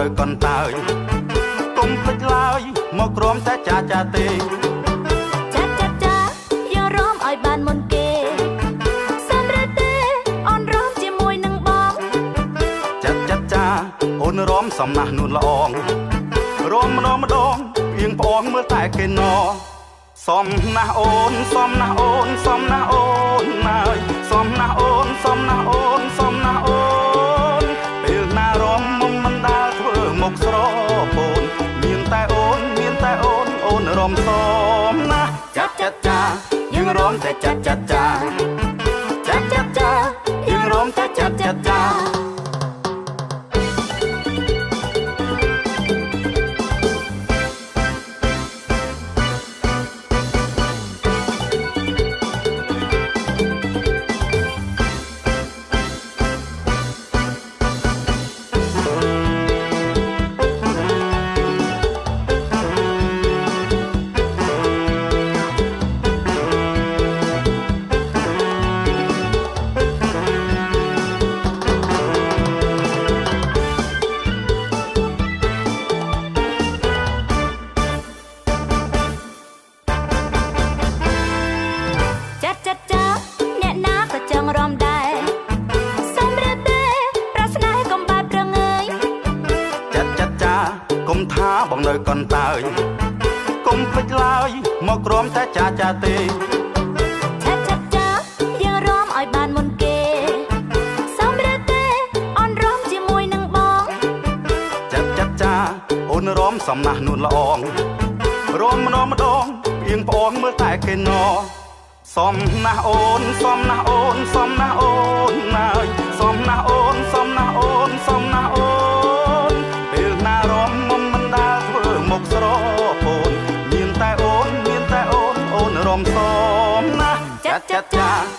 នៅកន្តើយគុំភ្លេចឡើយមកក្រុមតែចាចាទេចាចាយើងរំឲ្យបានមុនគេសំរេចទេអូនរំជាមួយនឹងបងចាអូនរំសំណាស់នួនល្អងរំម្ដងៀងផ្អងមើលតែគេណសំណាស់អូនសំណាស់អូនសំណាស់អូនហើយសំណាស់អូនសំណាស់អូនសំណាស់អូនពេលណារំមុំមិនដាល់ធ្វើមុខស្រពោនមានតែអូនអូនរំសំណាស់ចាយើងរំតែចាយើងរំតែចា អ្នកណាក៏ចង់រំដែរសំរេចទេប្រស្នេហ៍កុំបែបប្រងើយចាគុំថាបងនៅកន្តើយគុំភ្លេចឡើយមកក្រុមតែចាទេចាយើងរំឲ្យបានមុនគេសំរេចទេអូនរំជាមួយនឹងបងចាអូនរំសំណាស់នួនល្អងរំម្ដងៀងផ្អងមើលតែគេណសំណាស់អូនសំណាស់អូនសំណាស់អូនហើយសំណាស់អូនសំណាស់អូនសំណាស់អូនពេលណារំមុំមិនដាល់ធ្វើមុខស្រពោនមានតែអូនអូនរំសំណាស់ចា